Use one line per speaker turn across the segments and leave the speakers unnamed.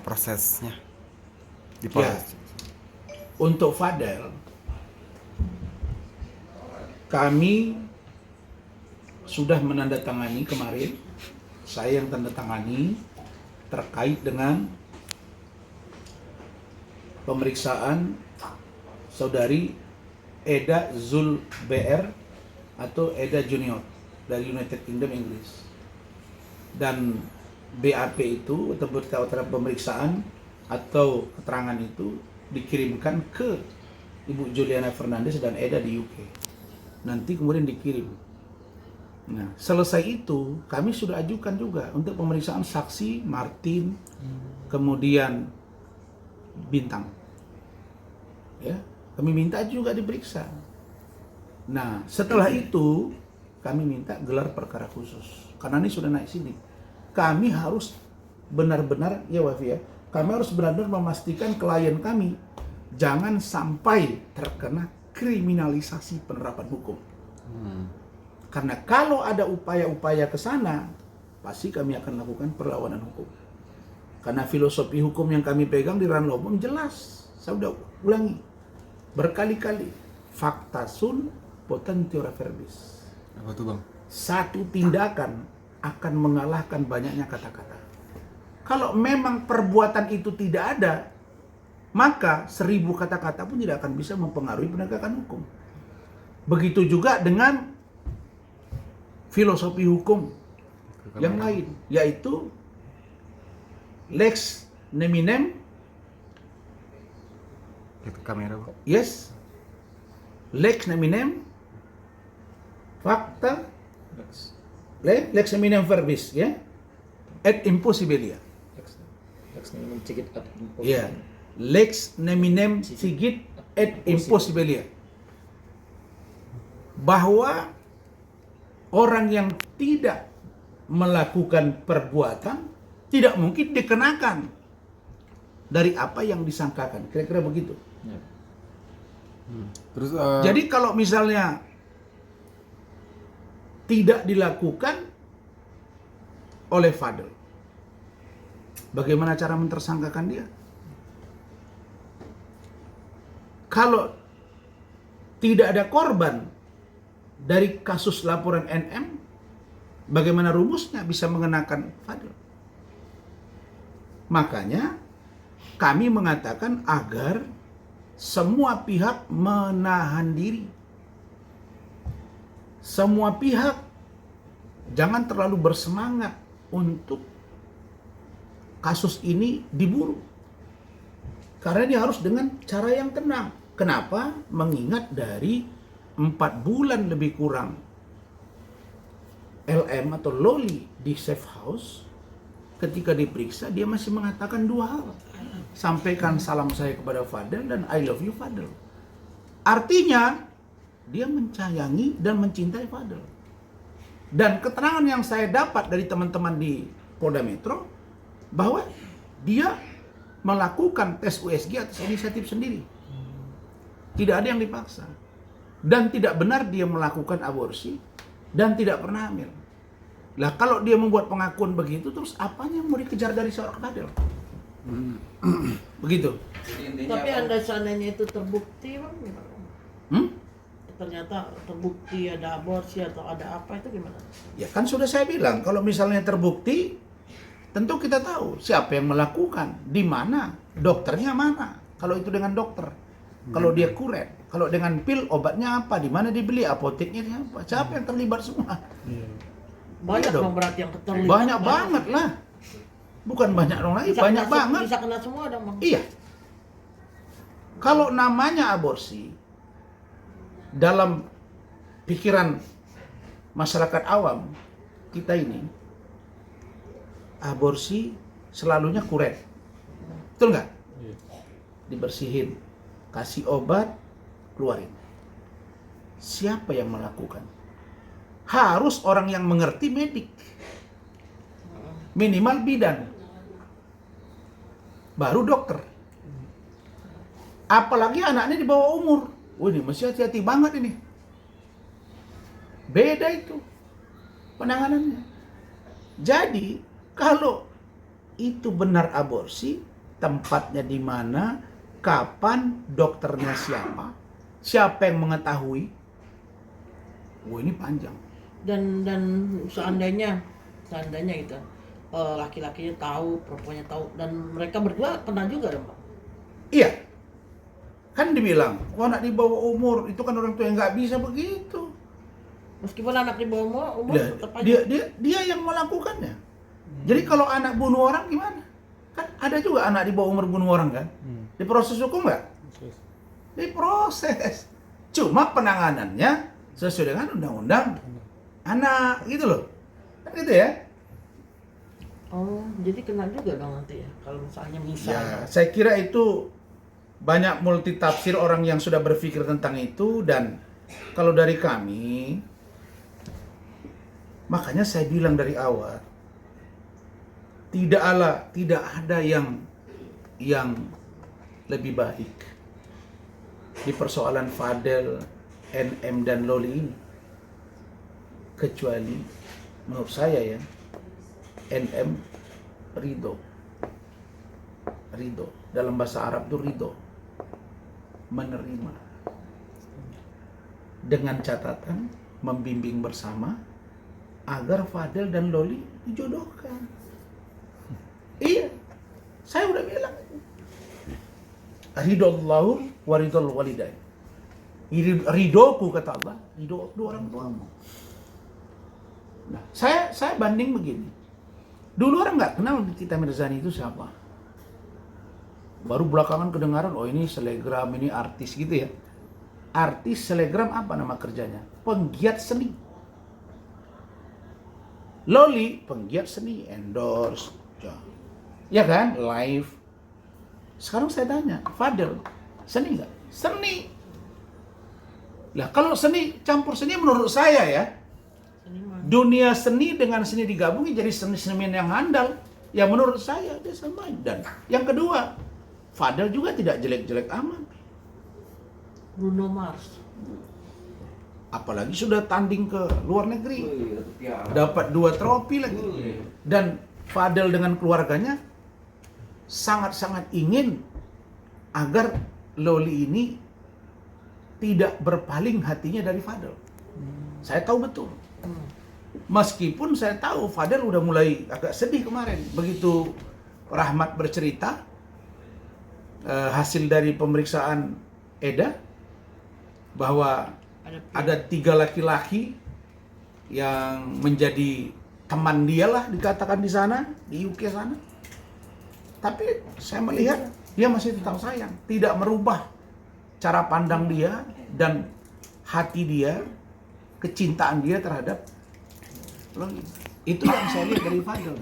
prosesnya di
Ya,
Polres.
untuk Fadel, kami sudah menandatangani kemarin, saya yang tanda tangani terkait dengan pemeriksaan saudari Eda Zul BR atau Eda Junior dari United Kingdom Inggris. Dan BAP itu atau berita acara pemeriksaan atau keterangan itu dikirimkan ke Ibu Juliana Fernandes dan Eda di UK. Nanti kemudian dikirim. Nah, selesai itu kami sudah ajukan juga untuk pemeriksaan saksi Martin, kemudian Bintang. Ya, kami minta juga diperiksa. Nah, setelah itu kami minta gelar perkara khusus. Karena ini sudah naik sini. Kami harus benar-benar, ya Wafi ya, kami harus benar-benar memastikan klien kami jangan sampai terkena kriminalisasi penerapan hukum. Karena kalau ada upaya-upaya ke sana, pasti kami akan lakukan perlawanan hukum. Karena filosofi hukum yang kami pegang di Ranlobong jelas. Saya udah ulangi berkali-kali. Fakta sun potentiora verbis.
Apa tuh Bang?
Satu tindakan akan mengalahkan banyaknya kata-kata. Kalau memang perbuatan itu tidak ada, maka 1000 kata-kata pun tidak akan bisa mempengaruhi penegakan hukum. Begitu juga dengan filosofi hukum yang lain, yaitu lex neminem,
Itu kamera Bang.
yes, lex neminem, fakta, lex neminem verbis, ya, et impossibilia. Ya, lex neminem sigit et impossibilia. Bahwa orang yang tidak melakukan perbuatan tidak mungkin dikenakan dari apa yang disangkakan. Kira-kira begitu.
Terus
Jadi kalau misalnya tidak dilakukan oleh Fadel, bagaimana cara mentersangkakan dia? Kalau tidak ada korban dari kasus laporan NM, bagaimana rumusnya bisa mengenakan Fadel? Makanya kami mengatakan agar semua pihak menahan diri. Semua pihak jangan terlalu bersemangat untuk kasus ini diburu. Karena dia harus dengan cara yang tenang. Kenapa? Mengingat dari 4 bulan lebih kurang LM atau Loli di safe house, ketika diperiksa dia masih mengatakan 2 hal. Sampaikan salam saya kepada Fadel dan I love you Fadel. Artinya dia menyayangi dan mencintai Fadel. Dan keterangan yang saya dapat dari teman-teman di Polda Metro bahwa dia melakukan tes USG atas inisiatif sendiri. Tidak ada yang dipaksa. Dan tidak benar dia melakukan aborsi dan tidak pernah hamil. Lah kalau dia membuat pengakuan begitu, terus apanya yang mau dikejar dari seorang Fadel? Begitu.
Tapi andai seandainya itu terbukti, Bang, gimana? Ternyata terbukti ada aborsi atau ada apa, itu gimana?
Ya kan sudah saya bilang, kalau misalnya terbukti, tentu kita tahu siapa yang melakukan, di mana, dokternya mana. Kalau itu dengan dokter, kalau dia kuret, kalau dengan pil obatnya apa, di mana dibeli, apoteknya siapa, siapa yang terlibat semua.
Banyak
Iya dong.
dong berarti yang terlibat.
Banyak banget lah. Bukan banyak dong lagi,
Bisa
banyak
kena,
banget.
Bisa kena semua dong, Bang.
Iya. Kalau namanya aborsi, dalam pikiran masyarakat awam kita ini, aborsi selalunya kuret. Betul nggak? Dibersihin, kasih obat, keluarin. Siapa yang melakukan? Harus orang yang mengerti medik. Minimal bidan. Baru dokter. Apalagi anaknya di bawah umur. Wah, ini mesti hati-hati banget ini. Beda itu penanganannya. Jadi, kalau itu benar aborsi, tempatnya di mana, kapan, dokternya siapa, siapa yang mengetahui. Ini panjang.
Dan seandainya gitu, laki-lakinya tahu, perempuannya tahu, dan mereka berdua kena juga dong, Pak?
Iya, kan dibilang, anak di bawah umur itu kan orang tua yang nggak bisa begitu.
Meskipun anak di bawah umur tetap aja.
Dia yang melakukannya. Jadi kalau anak bunuh orang gimana? Kan ada juga anak di bawah umur bunuh orang kan? Diproses hukum nggak? Diproses. Cuma penanganannya sesuai dengan undang-undang anak gitu loh. Kan gitu ya?
Oh, jadi kena juga dong nanti ya kalau misalnya
Ya, saya kira itu banyak multitafsir orang yang sudah berpikir tentang itu, dan kalau dari kami, makanya saya bilang dari awal, tidak ada yang lebih baik di persoalan Fadel, NM dan Loli ini, kecuali menurut saya ya, NM ridho. Dalam bahasa Arab itu ridho, menerima, dengan catatan membimbing bersama agar Fadel dan Loli dijodohkan. Iya, saya udah bilang, ridhollahu wa ridhol walidain. Ridhoku kata Allah, ridho kedua orang tuamu. Nah, saya banding begini. Dulu orang nggak kenal Nikita Mirzani itu siapa. Baru belakangan kedengaran, oh ini selegram, ini artis gitu ya. Artis selegram apa nama kerjanya? Penggiat seni. Loli, penggiat seni, endorse. Ya kan? Live. Sekarang saya tanya, Fadel, seni nggak? Seni. Lah kalau seni, campur seni menurut saya ya, dunia seni dengan seni digabungi jadi seni-seniman yang handal. Ya menurut saya dia sama. Dan yang kedua, Fadel juga tidak jelek-jelek amat.
Bruno Mars.
Apalagi sudah tanding ke luar negeri. Dapat 2 trofi lagi. Dan Fadel dengan keluarganya sangat-sangat ingin agar Loli ini tidak berpaling hatinya dari Fadel. Saya tahu betul. Meskipun saya tahu Fadel udah mulai agak sedih kemarin. Begitu Rahmat bercerita hasil dari pemeriksaan Eda bahwa ada 3 laki-laki yang menjadi teman dia lah dikatakan di sana, di UK sana. Tapi saya melihat dia masih tetap sayang, tidak merubah cara pandang dia dan hati dia, kecintaan dia terhadap Loli. Itu yang saya lihat dari Fadel.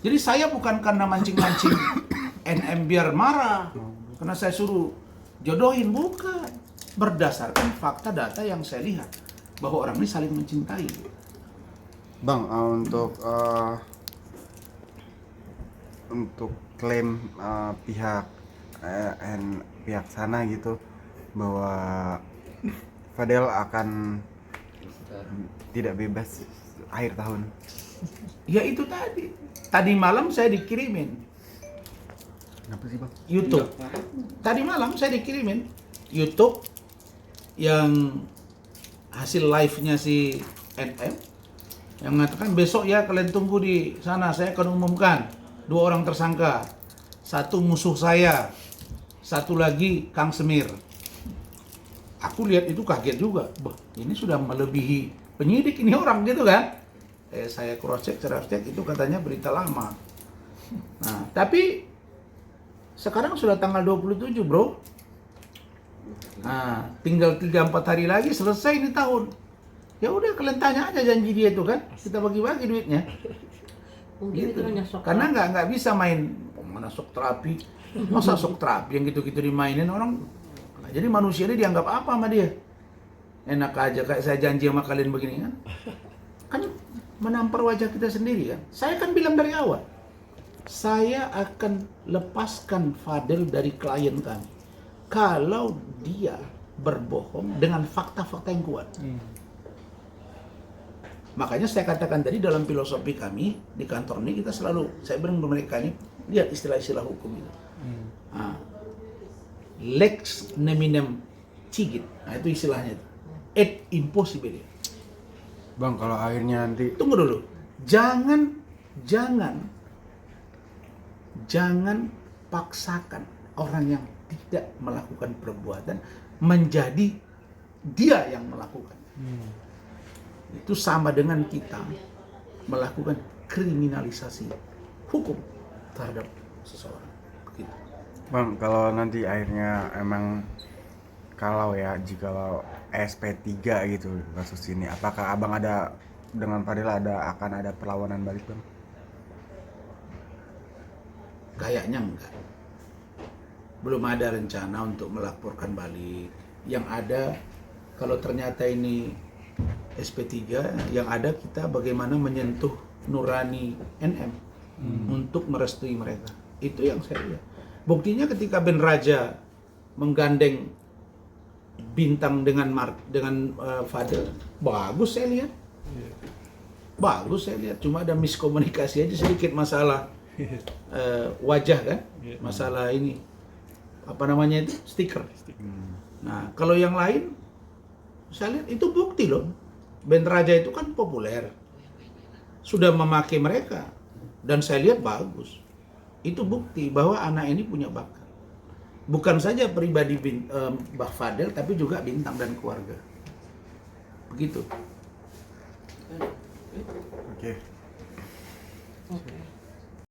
Jadi saya bukan karena mancing-mancing NM biar marah, karena saya suruh jodohin, bukan. Berdasarkan fakta data yang saya lihat bahwa orang ini saling mencintai.
Bang, untuk klaim pihak sana gitu bahwa Fadel akan tidak bebas akhir tahun.
Ya itu tadi malam saya dikirimin
Kenapa sih bang?
YouTube. Tadi malam saya dikirimin YouTube yang hasil live-nya si NM yang mengatakan besok ya kalian tunggu di sana, saya akan umumkan 2 orang tersangka, 1 musuh saya, 1 lagi Kang Semir. Aku lihat itu kaget juga, ini sudah melebihi penyidik ini orang gitu kan. Saya cross check itu katanya berita lama. Nah tapi sekarang sudah tanggal 27 bro. Nah, tinggal 3-4 hari lagi selesai ini tahun. Ya udah kalian tanya aja janji dia itu kan, kita bagi-bagi duitnya.
Mungkin
Gitu.
itu hanya sok.
Karena nggak bisa main mana sok terapi, masa sok terapi yang gitu-gitu dimainin orang. Nah, jadi manusia ini dianggap apa sama dia? Enak aja kayak saya janji sama kalian begini kan? Kan menampar wajah kita sendiri kan? Saya kan bilang dari awal, saya akan lepaskan Fadel dari klien kami kalau dia berbohong dengan fakta-fakta yang kuat. Makanya saya katakan tadi dalam filosofi kami di kantor ini kita selalu, saya bilang mereka ini lihat istilah-istilah hukum itu. Lex neminem cigit, nah itu istilahnya itu. Et impossible.
Bang, kalau akhirnya nanti
Tunggu dulu, jangan paksakan orang yang tidak melakukan perbuatan menjadi dia yang melakukan. Itu sama dengan kita melakukan kriminalisasi hukum terhadap seseorang. Begitu.
Bang, kalau nanti akhirnya emang jikalau SP3 gitu kasus ini, apakah abang ada dengan Fadel akan ada perlawanan balik, Bang?
Kayaknya enggak. Belum ada rencana untuk melaporkan balik. Yang ada, kalau ternyata ini SP3, yang ada kita bagaimana menyentuh nurani NM untuk merestui mereka. Itu yang saya lihat. Buktinya ketika Ben Raja menggandeng Bintang dengan Fadel, bagus saya lihat. Bagus saya lihat. Cuma ada miskomunikasi aja sedikit, masalah wajah kan, masalah ini apa namanya itu, stiker. Nah, kalau yang lain saya lihat itu bukti loh. Ben Raja itu kan populer, sudah memakai mereka, dan saya lihat bagus. Itu bukti bahwa anak ini punya bakat. Bukan saja pribadi Mbah Fadel, tapi juga Bintang dan keluarga. Begitu.
Oke.
Oke.